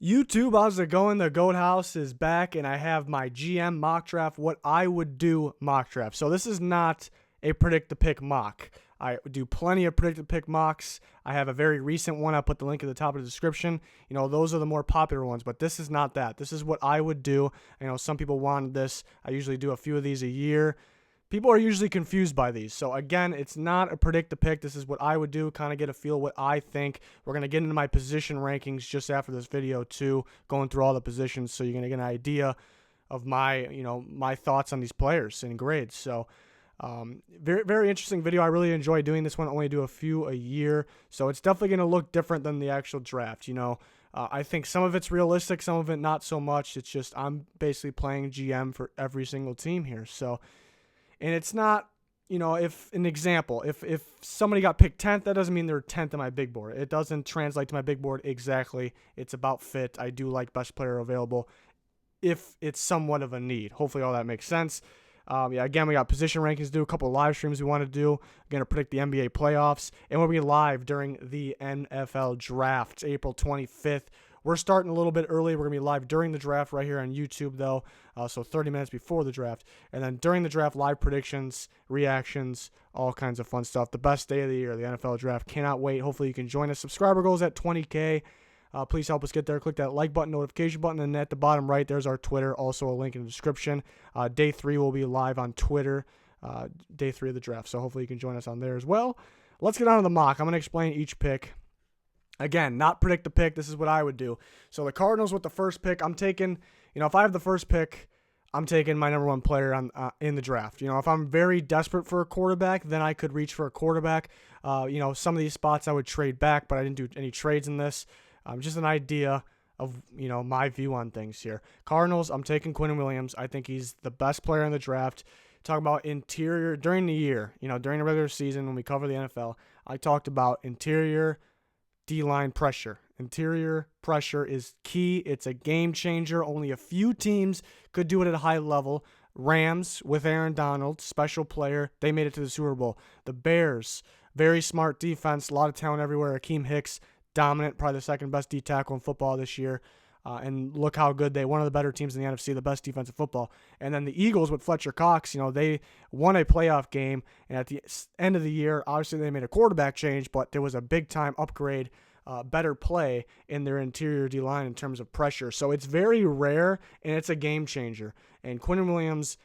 YouTube, how's it going? The Goat House is back, and I have my GM mock draft, what I would do mock draft. So this is not a predict the pick mock. I do plenty of predict the pick mocks. I have a very recent one. I'll put the link at the top of the description. Those are the more popular ones, but this is not that. This is what I would do. Some people wanted this. I usually do a few of these a year. People are usually confused by these. So again, it's not a predict the pick. This is what I would do, kind of get a feel what I think. We're going to get into my position rankings just after this video too, going through all the positions, so you're going to get an idea of my thoughts on these players and grades. So very, very interesting video. I really enjoy doing this one. I only do a few a year, so it's definitely going to look different than the actual draft. I think some of it's realistic, some of it not so much. It's just I'm basically playing GM for every single team here. So, and it's not, if an example, if somebody got picked 10th, that doesn't mean they're 10th on my big board. It doesn't translate to my big board exactly. It's about fit. I do like best player available if it's somewhat of a need. Hopefully all that makes sense. Again, we got position rankings to do, a couple of live streams we want to do. I'm going to predict the NBA playoffs, and we'll be live during the NFL draft, April 25th. We're starting a little bit early. We're going to be live during the draft right here on YouTube, though, so 30 minutes before the draft. And then during the draft, live predictions, reactions, all kinds of fun stuff. The best day of the year, the NFL draft. Cannot wait. Hopefully you can join us. Subscriber goals at 20K. Please help us get there. Click that like button, notification button, and at the bottom right, there's our Twitter. Also a link in the description. Day 3 will be live on Twitter, day 3 of the draft. So hopefully you can join us on there as well. Let's get on to the mock. I'm going to explain each pick. Again, not predict the pick. This is what I would do. So the Cardinals with the first pick, I'm taking, if I have the first pick, I'm taking my number one player in the draft. If I'm very desperate for a quarterback, then I could reach for a quarterback. Some of these spots I would trade back, but I didn't do any trades in this. Just an idea of, my view on things here. Cardinals, I'm taking Quinnen Williams. I think he's the best player in the draft. Talk about interior during the year, during the regular season when we cover the NFL, I talked about interior D-line pressure. Interior pressure is key. It's a game changer. Only a few teams could do it at a high level. Rams with Aaron Donald, special player. They made it to the Super Bowl. The Bears, very smart defense, a lot of talent everywhere. Akeem Hicks, dominant, probably the second best D tackle in football this year. And look how good one of the better teams in the NFC, the best defensive football. And then the Eagles with Fletcher Cox, they won a playoff game. And at the end of the year, obviously they made a quarterback change, but there was a big-time upgrade, better play in their interior D-line in terms of pressure. So it's very rare, and it's a game changer. And Quinnen Williams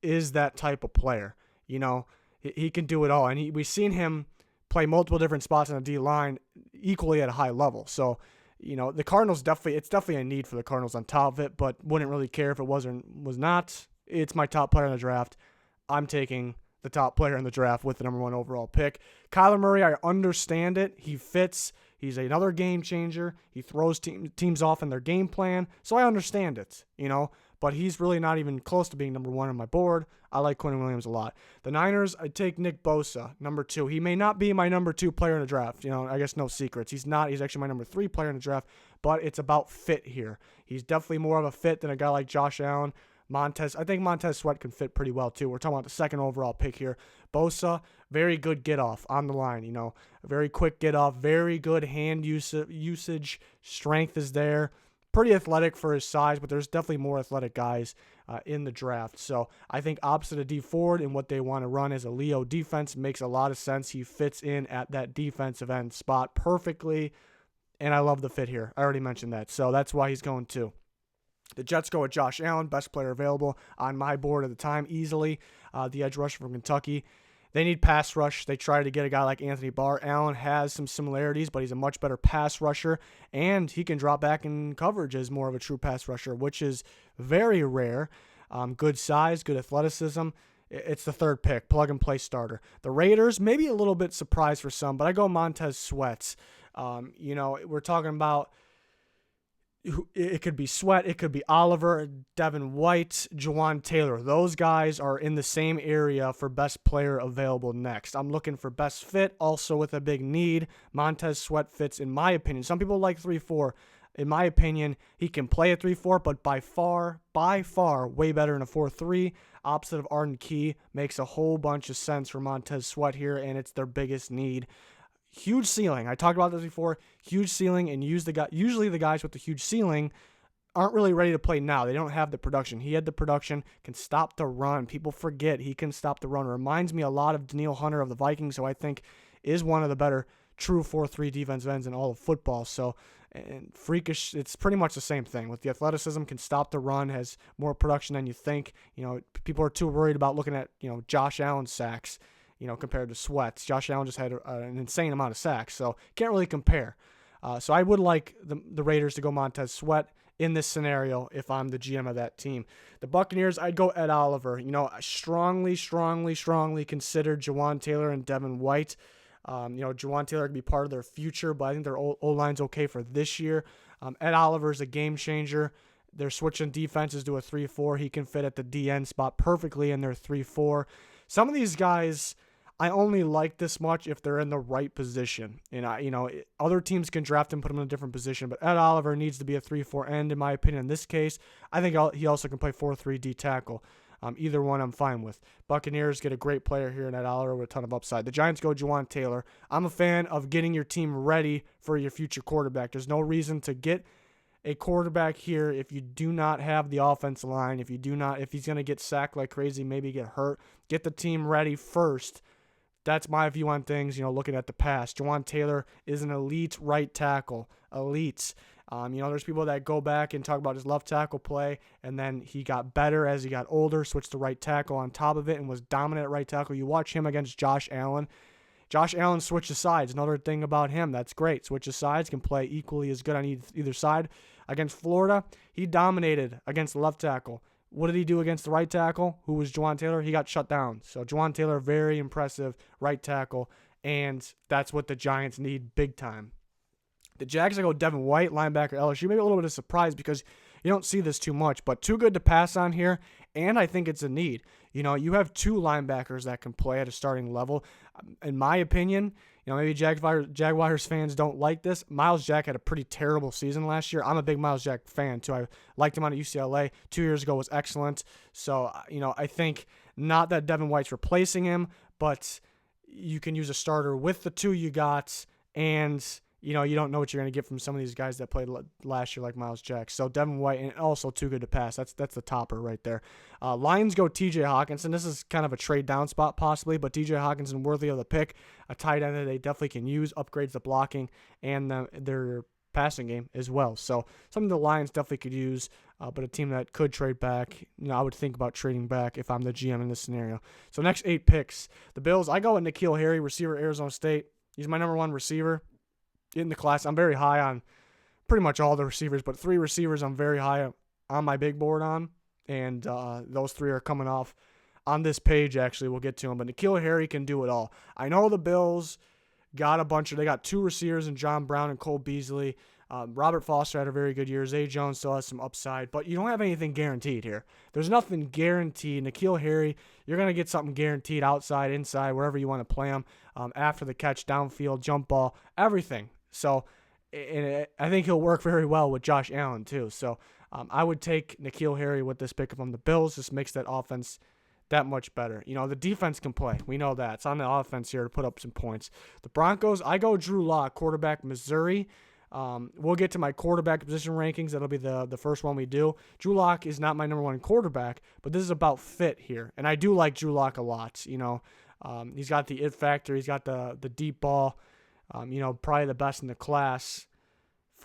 is that type of player. He can do it all. And we've seen him play multiple different spots on the D-line equally at a high level. So, the Cardinals it's definitely a need for the Cardinals on top of it, but wouldn't really care if it was not. It's my top player in the draft. I'm taking the top player in the draft with the number 1 overall pick. Kyler Murray, I understand it. He fits. He's another game changer. He throws teams off in their game plan. So I understand it, but he's really not even close to being number 1 on my board. I like Quinnen Williams a lot. The Niners, I take Nick Bosa, number 2. He may not be my number 2 player in the draft. I guess no secrets. He's not. He's actually my number 3 player in the draft, but it's about fit here. He's definitely more of a fit than a guy like Josh Allen. I think Montez Sweat can fit pretty well too. We're talking about the second overall pick here. Bosa, very good get off on the line, very quick get off, very good hand usage, strength is there. Pretty athletic for his size, but there's definitely more athletic guys in the draft. So I think opposite of D Ford and what they want to run as a Leo defense makes a lot of sense. He fits in at that defensive end spot perfectly, and I love the fit here. I already mentioned that, so that's why he's going 2. The Jets go with Josh Allen, best player available on my board at the time, easily. The edge rusher from Kentucky. They need pass rush. They try to get a guy like Anthony Barr. Allen has some similarities, but he's a much better pass rusher, and he can drop back in coverage as more of a true pass rusher, which is very rare. Good size, good athleticism. It's the 3rd pick, plug-and-play starter. The Raiders, maybe a little bit surprised for some, but I go Montez Sweat. We're talking about it could be Sweat, it could be Oliver, Devin White, Jawan Taylor. Those guys are in the same area for best player available next. I'm looking for best fit, also with a big need. Montez Sweat fits, in my opinion. Some people like 3-4. In my opinion, he can play a 3-4, but by far, way better in a 4-3. Opposite of Arden Key, makes a whole bunch of sense for Montez Sweat here, and it's their biggest need. huge ceiling. I talked about this before. Huge ceiling, and usually the guys with the huge ceiling aren't really ready to play now. They don't have the production. He had the production, can stop the run. People forget he can stop the run. It reminds me a lot of Danielle Hunter of the Vikings, who I think is one of the better true 4-3 defensive ends in all of football. So, and freakish, it's pretty much the same thing. With the athleticism, can stop the run, has more production than you think. People are too worried about looking at, Josh Allen's sacks, compared to Sweat's. Josh Allen just had an insane amount of sacks, so can't really compare. So I would like the Raiders to go Montez Sweat in this scenario if I'm the GM of that team. The Buccaneers, I'd go Ed Oliver. I strongly considered Jawan Taylor and Devin White. Jawan Taylor could be part of their future, but I think their O-line's okay for this year. Ed Oliver's a game changer. They're switching defenses to a 3-4. He can fit at the DN spot perfectly in their 3-4. Some of these guys, I only like this much if they're in the right position. And other teams can draft him, put him in a different position, but Ed Oliver needs to be a 3-4 end, in my opinion. In this case, I think he also can play 4-3 D tackle. Either one I'm fine with. Buccaneers get a great player here in Ed Oliver with a ton of upside. The Giants go Jawan Taylor. I'm a fan of getting your team ready for your future quarterback. There's no reason to get a quarterback here if you do not have the offensive line, if he's going to get sacked like crazy, maybe get hurt. Get the team ready first. That's my view on things, looking at the past. Jawan Taylor is an elite right tackle. Elite. There's people that go back and talk about his left tackle play, and then he got better as he got older, switched to right tackle on top of it, and was dominant at right tackle. You watch him against Josh Allen. Josh Allen switches sides. Another thing about him that's great. Switches sides, can play equally as good on either side. Against Florida, he dominated against the left tackle. What did he do against the right tackle, who was Jawan Taylor? He got shut down. So Jawan Taylor, very impressive right tackle, and that's what the Giants need big time. The Jags, I go Devin White, linebacker, LSU. Maybe a little bit of surprise because you don't see this too much, but too good to pass on here, and I think it's a need. You have two linebackers that can play at a starting level. In my opinion, maybe Jaguars fans don't like this. Myles Jack had a pretty terrible season last year. I'm a big Myles Jack fan, too. I liked him on at UCLA. 2 years ago was excellent. So, I think not that Devin White's replacing him, but you can use a starter with the two you got, and you don't know what you're going to get from some of these guys that played last year like Myles Jack. So Devin White, and also too good to pass. That's the topper right there. Lions go TJ Hawkinson. This is kind of a trade down spot possibly, but TJ Hawkinson worthy of the pick. A tight end that they definitely can use, upgrades the blocking and their passing game as well. So something the Lions definitely could use, but a team that could trade back, I would think about trading back if I'm the GM in this scenario. So next 8 picks. The Bills, I go with N'Keal Harry, receiver, Arizona State. He's my number 1 receiver in the class. I'm very high on pretty much all the receivers, but 3 receivers I'm very high on my big board on, and those 3 are coming off on this page. Actually, we'll get to them, but N'Keal Harry can do it all. I know the Bills got they got 2 receivers in John Brown and Cole Beasley. Robert Foster had a very good year. Zay Jones still has some upside, but you don't have anything guaranteed here. There's nothing guaranteed. N'Keal Harry, you're going to get something guaranteed outside, inside, wherever you want to play him, after the catch, downfield, jump ball, everything. So I think he'll work very well with Josh Allen too. So I would take N'Keal Harry with this pick from the Bills. Just makes that offense that much better. The defense can play. We know that. It's on the offense here to put up some points. The Broncos, I go Drew Lock, quarterback, Missouri. We'll get to my quarterback position rankings. That'll be the first one we do. Drew Lock is not my number 1 quarterback, but this is about fit here. And I do like Drew Lock a lot. He's got the it factor. He's got the deep ball. Probably the best in the class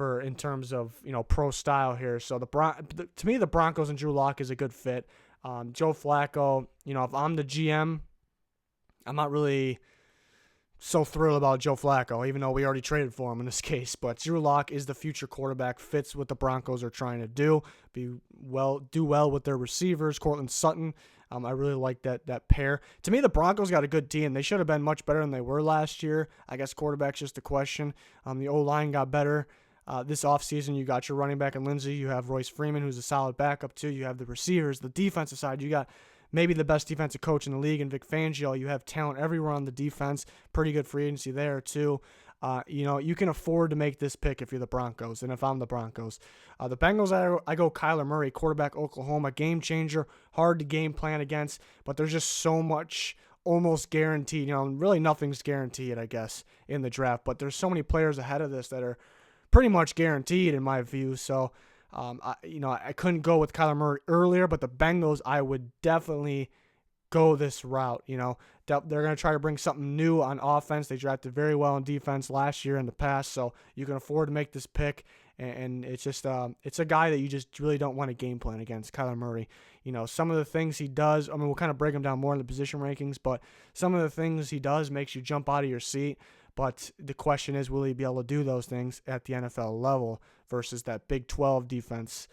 in terms of, pro style here. So to me, the Broncos and Drew Lock is a good fit. Joe Flacco, if I'm the GM, I'm not really so thrilled about Joe Flacco, even though we already traded for him in this case. But Drew Lock is the future quarterback, fits what the Broncos are trying to do, do well with their receivers. Cortland Sutton, I really like that pair. To me, the Broncos got a good team. They should have been much better than they were last year. I guess quarterback's just a question. The O-line got better. This offseason, you got your running back in Lindsey. You have Royce Freeman, who's a solid backup too. You have the receivers. The defensive side, you got maybe the best defensive coach in the league in Vic Fangio. You have talent everywhere on the defense. Pretty good free agency there too. You can afford to make this pick if you're the Broncos, and if I'm the Broncos. The Bengals, I go Kyler Murray, quarterback, Oklahoma, game changer, hard to game plan against, but there's just so much almost guaranteed. Really nothing's guaranteed, I guess, in the draft. But there's so many players ahead of this that are pretty much guaranteed in my view. So, I couldn't go with Kyler Murray earlier, but the Bengals, I would definitely go this route. They're going to try to bring something new on offense. They drafted very well in defense last year in the past, so you can afford to make this pick. And it's just it's a guy that you just really don't want to game plan against, Kyler Murray. Some of the things he does, we'll kind of break him down more in the position rankings, but some of the things he does makes you jump out of your seat. But the question is, will he be able to do those things at the NFL level versus that Big 12 defenses?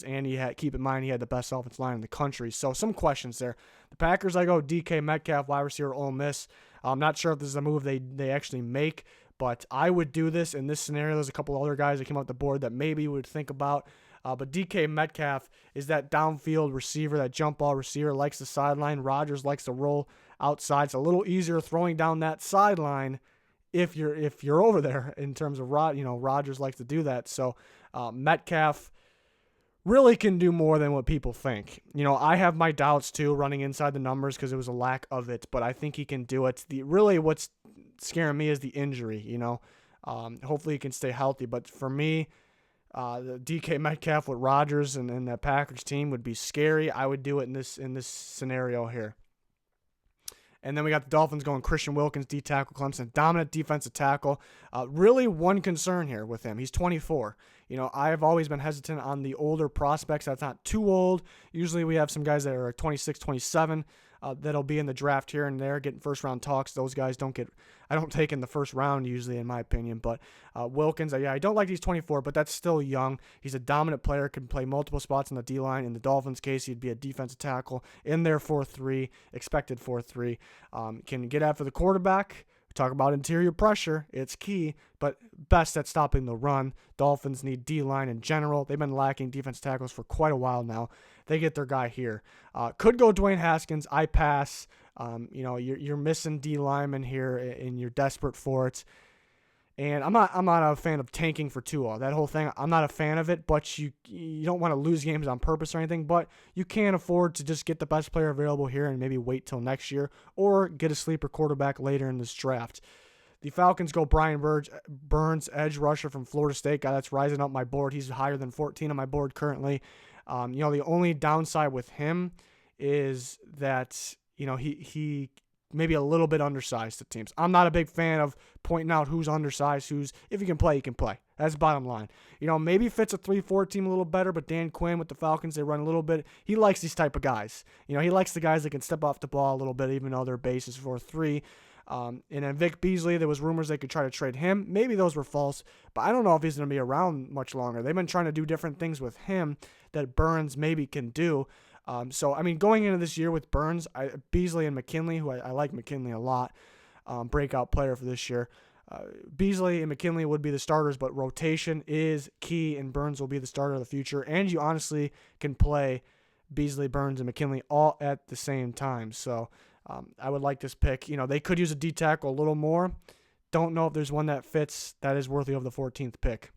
And keep in mind, he had the best offensive line in the country. So some questions there. The Packers, I go DK Metcalf, wide receiver, Ole Miss. I'm not sure if this is a move they actually make, but I would do this in this scenario. There's a couple other guys that came off the board that maybe you would think about. But DK Metcalf is that downfield receiver, that jump ball receiver, likes the sideline. Rodgers likes to roll outside. It's a little easier throwing down that sideline if you're over there in terms of Rodgers likes to do that. So Metcalf really can do more than what people think. I have my doubts too running inside the numbers because it was a lack of it, but I think he can do it. What's scaring me is the injury. Hopefully he can stay healthy, but for me, the DK Metcalf with Rodgers and that Packers team would be scary. I would do it in this scenario here. And then we got the Dolphins going Christian Wilkins, D-tackle, Clemson, dominant defensive tackle. Really one concern here with him. He's 24. I've always been hesitant on the older prospects. That's not too old. Usually we have some guys that are 26, 27 that'll be in the draft here and there, getting first-round talks. Those guys I don't take in the first round usually, in my opinion. But Wilkins, I don't like he's 24, but that's still young. He's a dominant player, can play multiple spots on the D-line. In the Dolphins' case, he'd be a defensive tackle in their 4-3, expected 4-3. Can get after the quarterback. Talk about interior pressure. It's key, but best at stopping the run. Dolphins need D-line in general. They've been lacking defense tackles for quite a while now. They get their guy here. Could go Dwayne Haskins. I pass. You're missing D linemen here, and you're desperate for it. And I'm not a fan of tanking for Tua. That whole thing, I'm not a fan of it. But you don't want to lose games on purpose or anything. But you can't afford to just get the best player available here and maybe wait till next year or get a sleeper quarterback later in this draft. The Falcons go Brian Burns, edge rusher from Florida State, guy that's rising up my board. He's higher than 14 on my board currently. The only downside with him is that he maybe a little bit undersized to teams. I'm not a big fan of pointing out who's undersized, if you can play, you can play. That's the bottom line. Maybe fits a 3-4 team a little better, but Dan Quinn with the Falcons, they run a little bit. He likes these type of guys. He likes the guys that can step off the ball a little bit, even though their base is 4-3. And then Vic Beasley, there was rumors they could try to trade him. Maybe those were false, but I don't know if he's going to be around much longer. They've been trying to do different things with him that Burns maybe can do. Going into this year with Burns, Beasley and McKinley, who I like McKinley a lot, breakout player for this year. Beasley and McKinley would be the starters, but rotation is key, and Burns will be the starter of the future. And you honestly can play Beasley, Burns, and McKinley all at the same time. So I would like this pick. They could use a D-tackle a little more. Don't know if there's one that fits that is worthy of the 14th pick.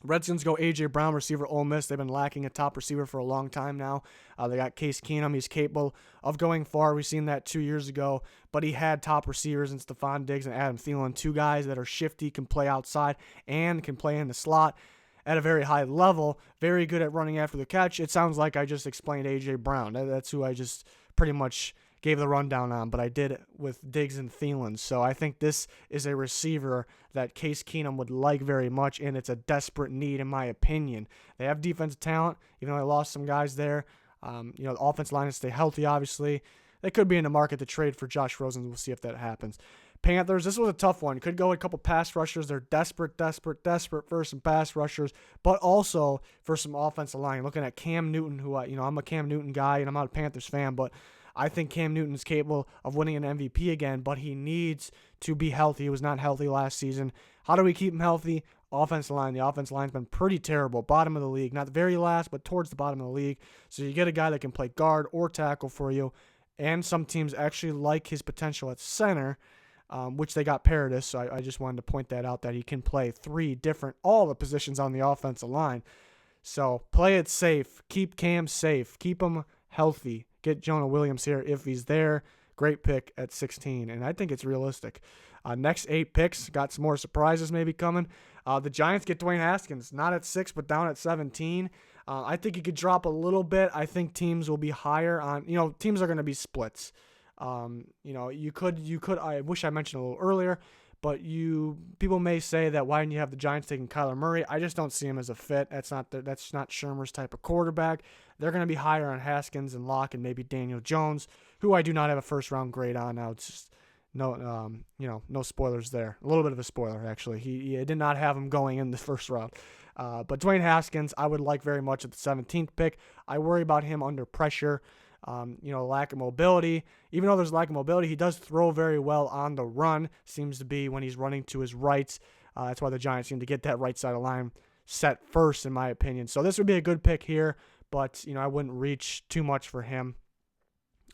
Redskins go A.J. Brown, receiver, Ole Miss. They've been lacking a top receiver for a long time now. They got Case Keenum. He's capable of going far. We've seen that 2 years ago, but he had top receivers in Stephon Diggs and Adam Thielen, two guys that are shifty, can play outside, and can play in the slot at a very high level, very good at running after the catch. It sounds like I just explained A.J. Brown. That's who I just pretty much gave the rundown on, but I did it with Diggs and Thielen. So I think this is a receiver that Case Keenum would like very much, and it's a desperate need in my opinion. They have defensive talent, even though they lost some guys there. The offense line is stay healthy, obviously. They could be in the market to trade for Josh Rosen. We'll see if that happens. Panthers, this was a tough one. Could go with a couple pass rushers. They're desperate for some pass rushers, but also for some offensive line. Looking at Cam Newton, who I'm a Cam Newton guy, and I'm not a Panthers fan, but I think Cam Newton's capable of winning an MVP again, but he needs to be healthy. He was not healthy last season. How do we keep him healthy? Offensive line. The offensive line's been pretty terrible. Bottom of the league. Not the very last, but towards the bottom of the league. So you get a guy that can play guard or tackle for you, and some teams actually like his potential at center, which they got Paradis. So I just wanted to point that out, that he can play all the positions on the offensive line. So play it safe. Keep Cam safe. Keep him healthy. Get Jonah Williams here if he's there. Great pick at 16, and I think it's realistic. Next 8 picks, got some more surprises maybe coming. The Giants get Dwayne Haskins, not at 6, but down at 17. I think he could drop a little bit. I think teams will be higher on, teams are going to be splits. You could, I wish I mentioned a little earlier, but people may say that why didn't you have the Giants taking Kyler Murray? I just don't see him as a fit. That's not Shermer's type of quarterback. They're going to be higher on Haskins and Locke and maybe Daniel Jones, who I do not have a first round grade on. Now it's just no spoilers there. A little bit of a spoiler actually. He did not have him going in the first round. But Dwayne Haskins, I would like very much at the 17th pick. I worry about him under pressure. Lack of mobility. Even though there's lack of mobility, he does throw very well on the run. Seems to be when he's running to his right. That's why the Giants seem to get that right side of the line set first, in my opinion. So this would be a good pick here, but I wouldn't reach too much for him.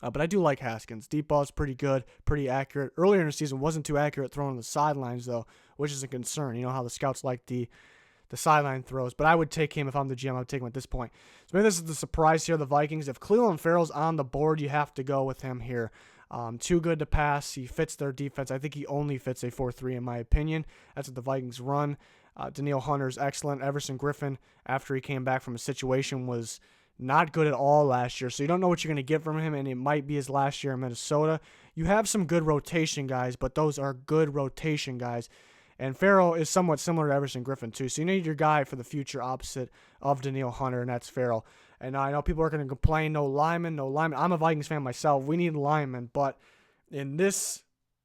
But I do like Haskins. Deep ball is pretty good, pretty accurate. Earlier in the season, wasn't too accurate throwing on the sidelines, though, which is a concern. You know how the scouts like the sideline throws. But I would take him if I'm the GM. I would take him at this point. So maybe this is the surprise here, the Vikings. If Clelin Ferrell's on the board, you have to go with him here. Too good to pass. He fits their defense. I think he only fits a 4-3 in my opinion. That's what the Vikings run. Danielle Hunter's excellent. Everson Griffin, after he came back from a situation, was not good at all last year. So you don't know what you're going to get from him, and it might be his last year in Minnesota. You have some good rotation guys, but those are good rotation guys. And Ferrell is somewhat similar to Everson Griffin, too. So you need your guy for the future opposite of Danielle Hunter, and that's Ferrell. And I know people are going to complain, no linemen. I'm a Vikings fan myself. We need linemen. But in this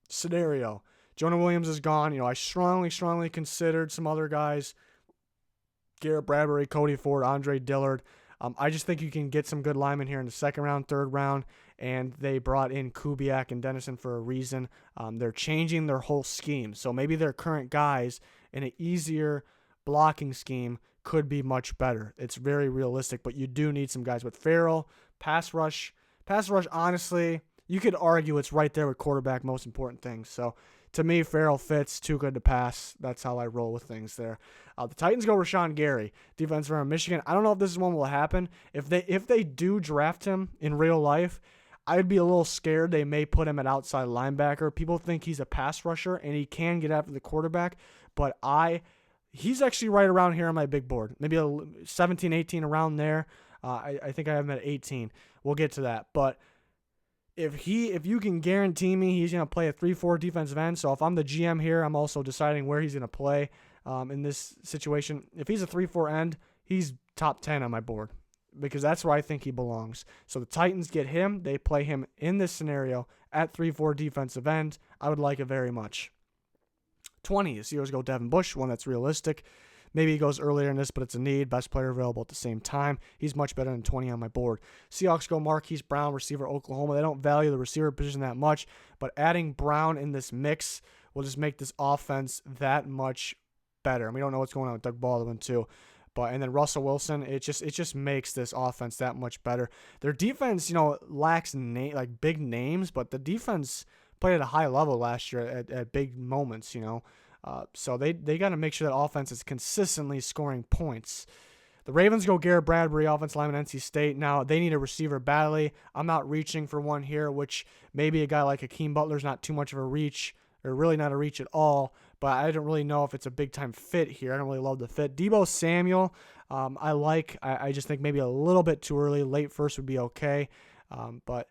scenario, Jonah Williams is gone. I strongly considered some other guys. Garrett Bradbury, Cody Ford, Andre Dillard. I just think you can get some good linemen here in the second round, third round, and they brought in Kubiak and Dennison for a reason. They're changing their whole scheme, so maybe their current guys in an easier blocking scheme could be much better. It's very realistic, but you do need some guys. With Ferrell, pass rush, honestly, you could argue it's right there with quarterback, most important things. So to me, Ferrell fits, too good to pass. That's how I roll with things there. The Titans go Rashawn Gary, defensive from Michigan. I don't know if this one will happen. If they do draft him in real life, I'd be a little scared they may put him at outside linebacker. People think he's a pass rusher, and he can get after the quarterback, but he's actually right around here on my big board. Maybe a 17, 18 around there. I think I have him at 18. We'll get to that, but if you can guarantee me he's going to play a 3-4 defensive end, so if I'm the GM here, I'm also deciding where he's going to play in this situation. If he's a 3-4 end, he's top 10 on my board because that's where I think he belongs. So the Titans get him. They play him in this scenario at 3-4 defensive end. I would like it very much. 20, the Steelers go Devin Bush, one that's realistic. Maybe he goes earlier in this, but it's a need. Best player available at the same time. He's much better than 20 on my board. Seahawks go Marquise Brown, receiver, Oklahoma. They don't value the receiver position that much, but adding Brown in this mix will just make this offense that much better. And we don't know what's going on with Doug Baldwin too. And then Russell Wilson, it just makes this offense that much better. Their defense, lacks big names, but the defense played at a high level last year at big moments, So they got to make sure that offense is consistently scoring points. The Ravens go Garrett Bradbury, offensive lineman, NC State. Now, they need a receiver badly. I'm not reaching for one here, which maybe a guy like Hakeem Butler's not too much of a reach, or really not a reach at all, but I don't really know if it's a big-time fit here. I don't really love the fit. Deebo Samuel, I just think maybe a little bit too early. Late first would be okay. But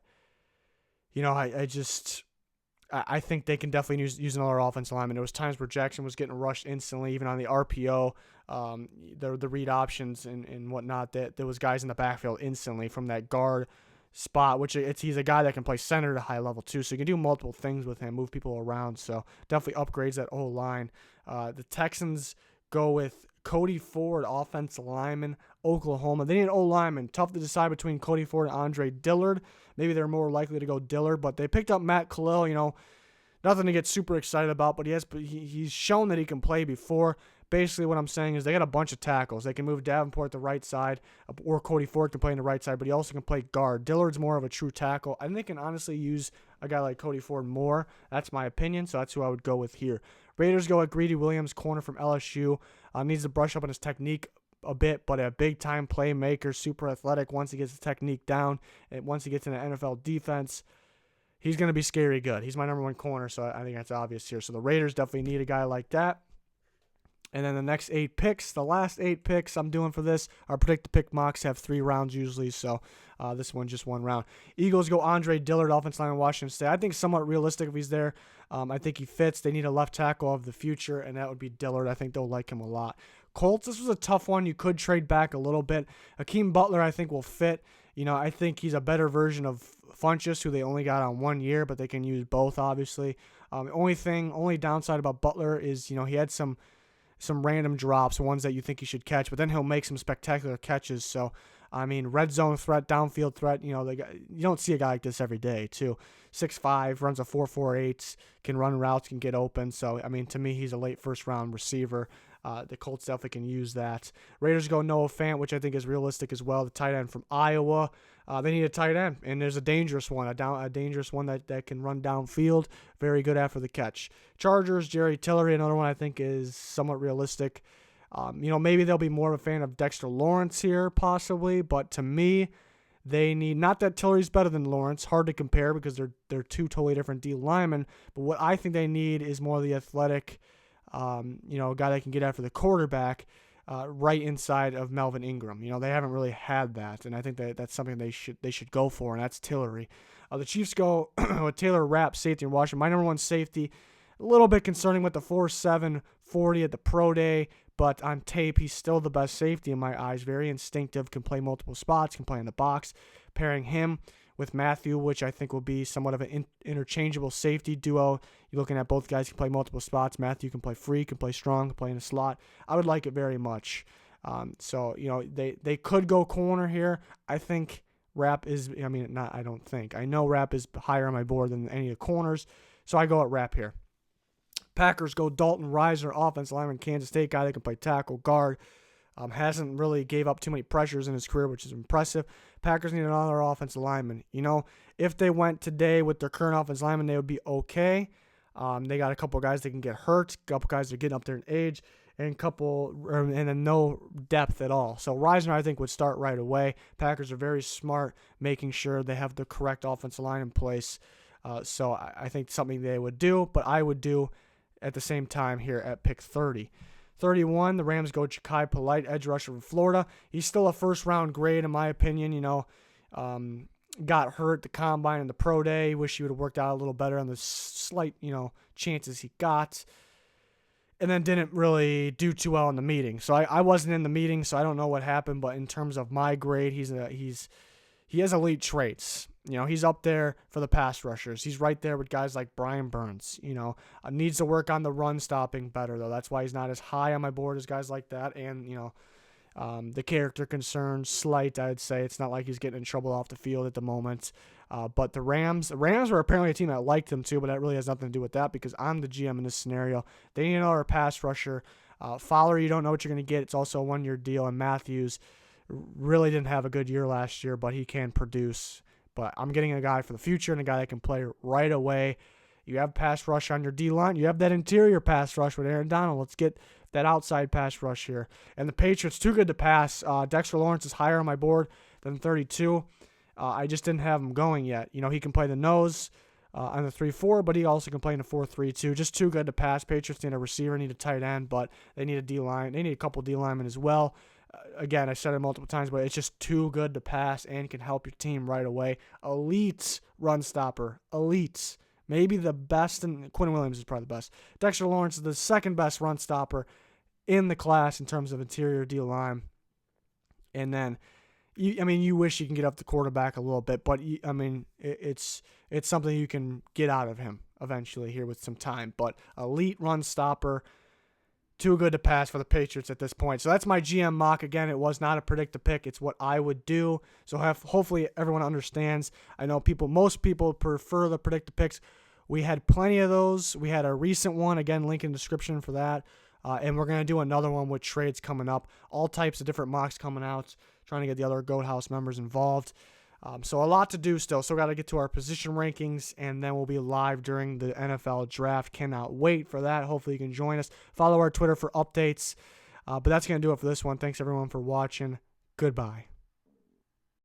I think they can definitely use another offensive lineman. There was times where Jackson was getting rushed instantly, even on the RPO, the read options and whatnot. There was guys in the backfield instantly from that guard spot, which he's a guy that can play center at a high level too, so you can do multiple things with him, move people around. So definitely upgrades that O-line. The Texans go with Cody Ford, offensive lineman, Oklahoma. They need an O-lineman. Tough to decide between Cody Ford and Andre Dillard. Maybe they're more likely to go Dillard, but they picked up Matt Kalil, nothing to get super excited about, but he's shown that he can play before. Basically what I'm saying is they got a bunch of tackles. They can move Davenport to the right side, or Cody Ford can play on the right side, but he also can play guard. Dillard's more of a true tackle. I think they can honestly use a guy like Cody Ford more. That's my opinion, so that's who I would go with here. Raiders go at Greedy Williams, corner from LSU. Needs to brush up on his technique a bit, but a big-time playmaker, super athletic once he gets the technique down, and once he gets in the NFL defense. he's going to be scary good. He's my number one corner, so I think that's obvious here. So the Raiders definitely need a guy like that. And then the next 8 picks, the last 8 picks I'm doing for this, our predict the pick mocks have 3 rounds usually, so this one just 1 round. Eagles go Andre Dillard, offensive lineman, Washington State. I think somewhat realistic if he's there. I think he fits. They need a left tackle of the future, and that would be Dillard. I think they'll like him a lot. Colts, this was a tough one. You could trade back a little bit. Hakeem Butler, I think, will fit. I think he's a better version of Funchess, who they only got on 1 year, but they can use both, obviously. The only downside about Butler is, he had some random drops, ones that you think he should catch, but then he'll make some spectacular catches. So, red zone threat, downfield threat, you don't see a guy like this every day, too. 6'5", runs a 4.48, can run routes, can get open. So, to me, he's a late first-round receiver. The Colts definitely can use that. Raiders go Noah Fant, which I think is realistic as well, the tight end from Iowa. They need a tight end, and there's a dangerous one, a dangerous one that can run downfield, very good after the catch. Chargers, Jerry Tillery, another one I think is somewhat realistic. Maybe they'll be more of a fan of Dexter Lawrence here, possibly, but to me, they need, not that Tillery's better than Lawrence, hard to compare because they're 2 totally different D linemen, but what I think they need is more of the athletic, a guy that can get after the quarterback, right inside of Melvin Ingram. They haven't really had that, and I think that's something they should go for, and that's Tillery. The Chiefs go with Taylor Rapp, safety in Washington. My number one safety, a little bit concerning with the 4.7 40 at the pro day, but on tape, he's still the best safety in my eyes. Very instinctive, can play multiple spots, can play in the box. Pairing him with Matthew, which I think will be somewhat of an interchangeable safety duo. You're looking at both guys can play multiple spots. Matthew can play free, can play strong, can play in a slot. I would like it very much. They could go corner here. I think Rapp is, I know Rapp is higher on my board than any of the corners, so I go at Rapp here. Packers go Dalton Risner, offensive lineman, Kansas State guy that can play tackle, guard. Hasn't really gave up too many pressures in his career, which is impressive. Packers need another offensive lineman. If they went today with their current offensive lineman, they would be okay. They got a couple guys that can get hurt, a couple guys that are getting up there in age, and then no depth at all. So Risner, I think, would start right away. Packers are very smart, making sure they have the correct offensive line in place. So I think something they would do, but I would do at the same time here at pick 30. 31, the Rams go Ja'Kai Polite, edge rusher from Florida. He's still a first-round grade, in my opinion. Got hurt the combine and the pro day. Wish he would have worked out a little better on the slight, chances he got. And then didn't really do too well in the meeting. So I wasn't in the meeting, so I don't know what happened. But in terms of my grade, he has elite traits. He's up there for the pass rushers. He's right there with guys like Brian Burns. Needs to work on the run stopping better, though. That's why he's not as high on my board as guys like that. And, the character concerns, slight, I'd say. It's not like he's getting in trouble off the field at the moment. But the Rams were apparently a team that liked him, too, but that really has nothing to do with that because I'm the GM in this scenario. They need another pass rusher. Fowler, you don't know what you're going to get. It's also a one-year deal. And Matthews really didn't have a good year last year, but he can produce. But I'm getting a guy for the future and a guy that can play right away. You have pass rush on your D-line. You have that interior pass rush with Aaron Donald. Let's get that outside pass rush here. And the Patriots, too good to pass. Dexter Lawrence is higher on my board than 32. I just didn't have him going yet. He can play the nose on the 3-4, but he also can play in the 4-3-2. Just too good to pass. Patriots need a receiver, need a tight end, but they need a D-line. They need a couple D-linemen as well. Again, I said it multiple times, but it's just too good to pass and can help your team right away. Elite run stopper. Elite. Maybe the best, and Quinnen Williams is probably the best. Dexter Lawrence is the second best run stopper in the class in terms of interior D-line. And then, you wish you can get up the quarterback a little bit, but, it's something you can get out of him eventually here with some time. But elite run stopper. Too good to pass for the Patriots at this point. So that's my GM mock. Again, it was not a predict to pick. It's what I would do. So hopefully everyone understands. I know most people prefer the predict to picks. We had plenty of those. We had a recent one. Again, link in the description for that. And we're going to do another one with trades coming up. All types of different mocks coming out. Trying to get the other Goat House members involved. So a lot to do still. Got to get to our position rankings, and then we'll be live during the NFL draft. Cannot wait for that. Hopefully you can join us. Follow our Twitter for updates. But that's going to do it for this one. Thanks, everyone, for watching. Goodbye.